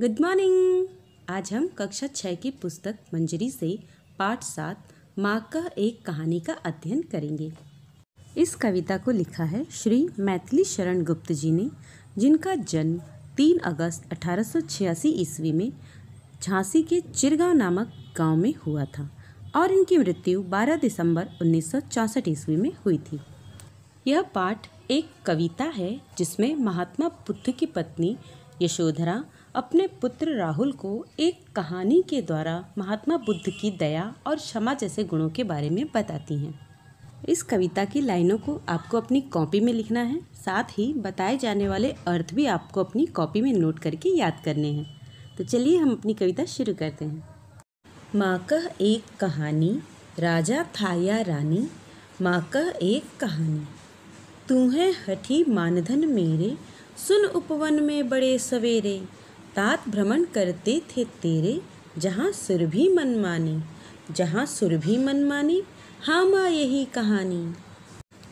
Good morning. आज हम कक्षा 6 की पुस्तक मंजरी से पाठ 7 माँ का एक कहानी का अध्ययन करेंगे। इस कविता को लिखा है श्री मैथिली शरण गुप्त जी ने, जिनका जन्म 3 अगस्त 1886 ईस्वी में झांसी के चिरगांव नामक गांव में हुआ था और इनकी मृत्यु 12 दिसंबर 1964 ईस्वी में हुई थी। यह पाठ एक कविता है जिसमें महात्मा बुद्ध की पत्नी यशोधरा अपने पुत्र राहुल को एक कहानी के द्वारा महात्मा बुद्ध की दया और क्षमा जैसे गुणों के बारे में बताती हैं। इस कविता की लाइनों को आपको अपनी कॉपी में लिखना है, साथ ही बताए जाने वाले अर्थ भी आपको अपनी कॉपी में नोट करके याद करने हैं। तो चलिए हम अपनी कविता शुरू करते हैं। माँ का एक कहानी, राजा था या रानी, माँ का एक कहानी। तू है हठी मानधन मेरे, सुन उपवन में बड़े सवेरे, तात भ्रमण करते थे तेरे, जहाँ सुरभि मनमानी, जहाँ सुरभि मनमानी, हाँ माँ यही कहानी।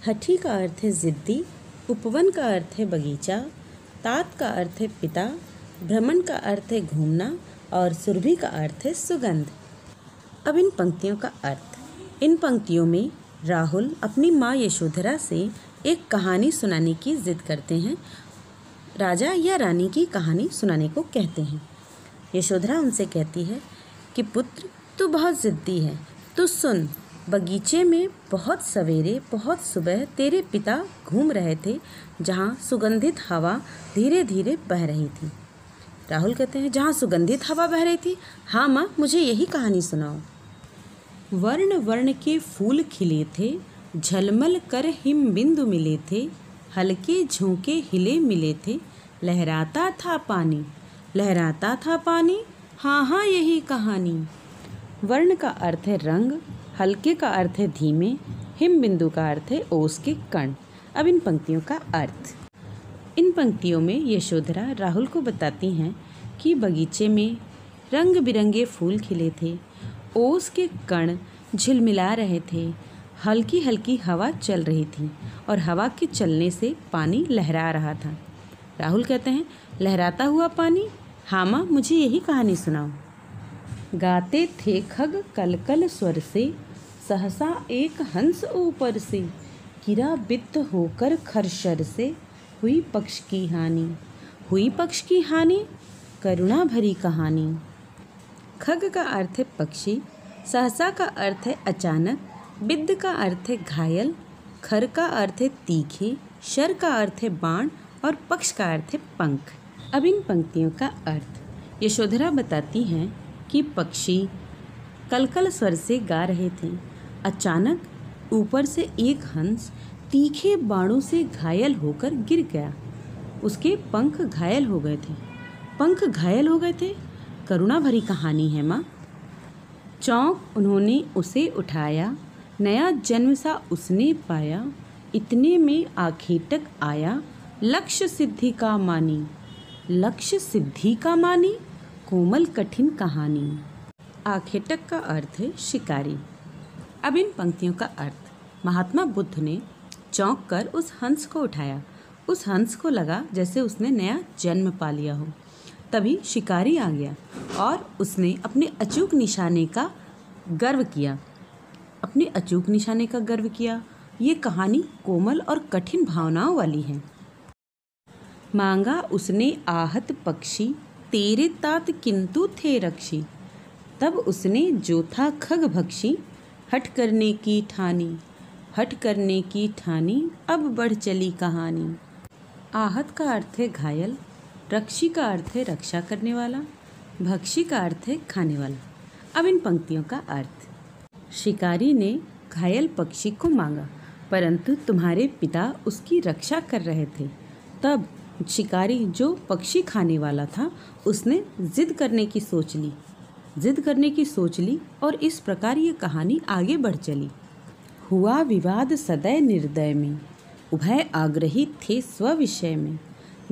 हठी का अर्थ है जिद्दी, उपवन का अर्थ है बगीचा, तात का अर्थ है पिता, भ्रमण का अर्थ है घूमना और सुरभि का अर्थ है सुगंध। अब इन पंक्तियों का अर्थ। इन पंक्तियों में राहुल अपनी माँ यशोधरा से एक कहानी सुनाने की जिद करते हैं। राजा या रानी की कहानी सुनाने को कहते हैं। यशोधरा उनसे कहती है कि पुत्र, तू बहुत ज़िद्दी है, तू सुन, बगीचे में बहुत सवेरे बहुत सुबह तेरे पिता घूम रहे थे, जहाँ सुगंधित हवा धीरे धीरे बह रही थी। राहुल कहते हैं, जहाँ सुगंधित हवा बह रही थी? हाँ माँ, मुझे यही कहानी सुनाओ। वर्ण वर्ण के फूल खिले थे, झलमल कर हिम बिंदु मिले थे, हल्के झोंके हिले मिले थे, लहराता था पानी, लहराता था पानी, हाँ हाँ यही कहानी। वर्ण का अर्थ है रंग, हल्के का अर्थ है धीमे, हिम बिंदु का अर्थ है ओस के कण। अब इन पंक्तियों का अर्थ। इन पंक्तियों में यशोधरा राहुल को बताती हैं कि बगीचे में रंग बिरंगे फूल खिले थे, ओस के कण झिलमिला रहे थे, हल्की हल्की हवा चल रही थी और हवा के चलने से पानी लहरा रहा था। राहुल कहते हैं, लहराता हुआ पानी? हाँ माँ, मुझे यही कहानी सुनाओ। गाते थे खग कलकल स्वर से, सहसा एक हंस ऊपर से, गिरा बित्त होकर खरशर से, हुई पक्ष की हानि, हुई पक्ष की हानि, करुणा भरी कहानी। खग का अर्थ है पक्षी, सहसा का अर्थ है अचानक, बिद्ध का अर्थ है घायल, खर का अर्थ है तीखे, शर का अर्थ है बाण और पक्ष का अर्थ है पंख। अब इन पंक्तियों का अर्थ। यशोधरा बताती हैं कि पक्षी कलकल स्वर से गा रहे थे, अचानक ऊपर से एक हंस तीखे बाणों से घायल होकर गिर गया, उसके पंख घायल हो गए थे। पंख घायल हो गए थे, करुणा भरी कहानी है माँ। चौंक उन्होंने उसे उठाया, नया जन्म सा उसने पाया, इतने में आखेटक आया, लक्ष्य सिद्धि का मानी, लक्ष्य सिद्धि का मानी, कोमल कठिन कहानी। आखेटक का अर्थ है शिकारी। अब इन पंक्तियों का अर्थ। महात्मा बुद्ध ने चौंक कर उस हंस को उठाया। उस हंस को लगा जैसे उसने नया जन्म पा लिया हो। तभी शिकारी आ गया और उसने अपने अचूक निशाने का गर्व किया। अपने अचूक निशाने का गर्व किया। ये कहानी कोमल और कठिन भावनाओं वाली है। मांगा उसने आहत पक्षी, तेरे तात किंतु थे रक्षी, तब उसने जो था खग भक्षी, हट करने की ठानी, हट करने की ठानी, अब बढ़ चली कहानी। आहत का अर्थ है घायल, रक्षी का अर्थ है रक्षा करने वाला, भक्षी का अर्थ है खाने वाला। अब इन पंक्तियों का अर्थ। शिकारी ने घायल पक्षी को मांगा, परंतु तुम्हारे पिता उसकी रक्षा कर रहे थे। तब शिकारी, जो पक्षी खाने वाला था, उसने जिद करने की सोच ली, जिद करने की सोच ली और इस प्रकार ये कहानी आगे बढ़ चली। हुआ विवाद सदै निर्दय में, उभय आग्रही थे स्व-विषय में,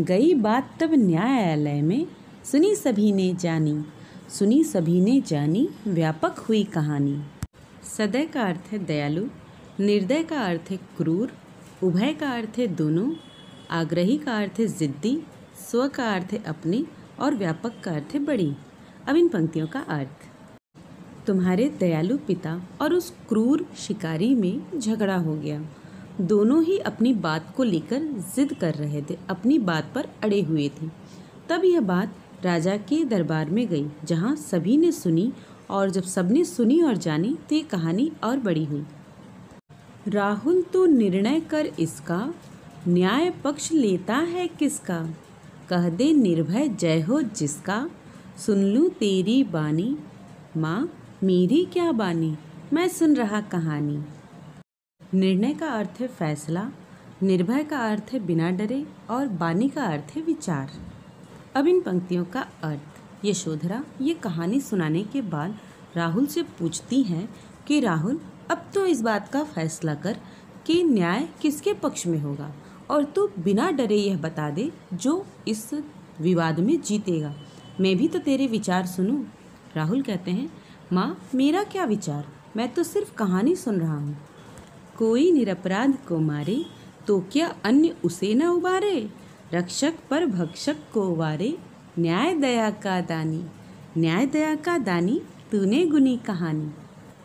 गई बात तब न्यायालय में, सुनी सभी ने जानी, सुनी सभी ने जानी, व्यापक हुई कहानी। सदै का अर्थ है दयालु, निर्दय का अर्थ है क्रूर, उभय का अर्थ है दोनों, आग्रही का अर्थ है जिद्दी, स्व का अर्थ है अपने और व्यापक का अर्थ है बड़ी। अब इन पंक्तियों का अर्थ। तुम्हारे दयालु पिता और उस क्रूर शिकारी में झगड़ा हो गया। दोनों ही अपनी बात को लेकर जिद कर रहे थे, अपनी बात पर अड़े हुए थे। तब यह बात राजा के दरबार में गई, जहाँ सभी ने सुनी, और जब सबने सुनी और जानी तो ये कहानी और बड़ी हुई। राहुल तो निर्णय कर इसका, न्याय पक्ष लेता है किसका। कह दे निर्भय जय हो जिसका, सुन लूँ तेरी बानी। माँ मेरी क्या बानी, मैं सुन रहा कहानी। निर्णय का अर्थ है फैसला, निर्भय का अर्थ है बिना डरे, और बानी का अर्थ है विचार। अब इन पंक्तियों का अर्थ। यशोधरा ये कहानी सुनाने के बाद राहुल से पूछती हैं कि राहुल अब तो इस बात का फैसला कर कि न्याय किसके पक्ष में होगा, और तू बिना डरे यह बता दे जो इस विवाद में जीतेगा। मैं भी तो तेरे विचार सुनूं। राहुल कहते हैं, माँ मेरा क्या विचार, मैं तो सिर्फ कहानी सुन रहा हूँ। कोई निरपराध को मारे तो क्या अन्य उसे न उबारे। रक्षक पर भक्षक को वारे, न्याय दया का दानी। न्याय दया का दानी तूने गुनी कहानी।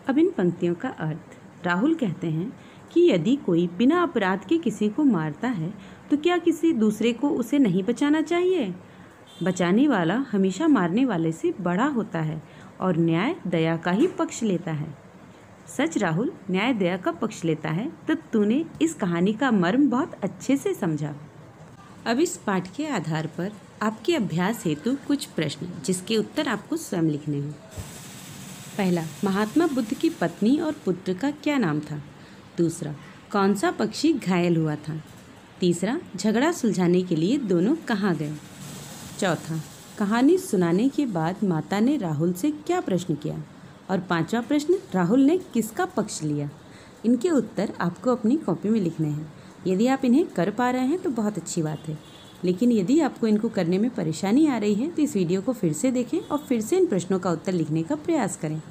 अब इन पंक्तियों का अर्थ। राहुल कहते हैं कि यदि कोई बिना अपराध के किसी को मारता है तो क्या किसी दूसरे को उसे नहीं बचाना चाहिए। बचाने वाला हमेशा मारने वाले से बड़ा होता है, और न्याय दया का ही पक्ष लेता है। सच राहुल, न्याय दया का पक्ष लेता है। तो तूने इस कहानी का मर्म बहुत अच्छे से समझा। अब इस पाठ के आधार पर आपके अभ्यास हेतु कुछ प्रश्न, जिसके उत्तर आपको स्वयं लिखने हैं। पहला, महात्मा बुद्ध की पत्नी और पुत्र का क्या नाम था। दूसरा, कौन सा पक्षी घायल हुआ था। तीसरा, झगड़ा सुलझाने के लिए दोनों कहाँ गए। चौथा, कहानी सुनाने के बाद माता ने राहुल से क्या प्रश्न किया। और पांचवा प्रश्न, राहुल ने किसका पक्ष लिया। इनके उत्तर आपको अपनी कॉपी में लिखने हैं। यदि आप इन्हें कर पा रहे हैं तो बहुत अच्छी बात है, लेकिन यदि आपको इनको करने में परेशानी आ रही है तो इस वीडियो को फिर से देखें और फिर से इन प्रश्नों का उत्तर लिखने का प्रयास करें।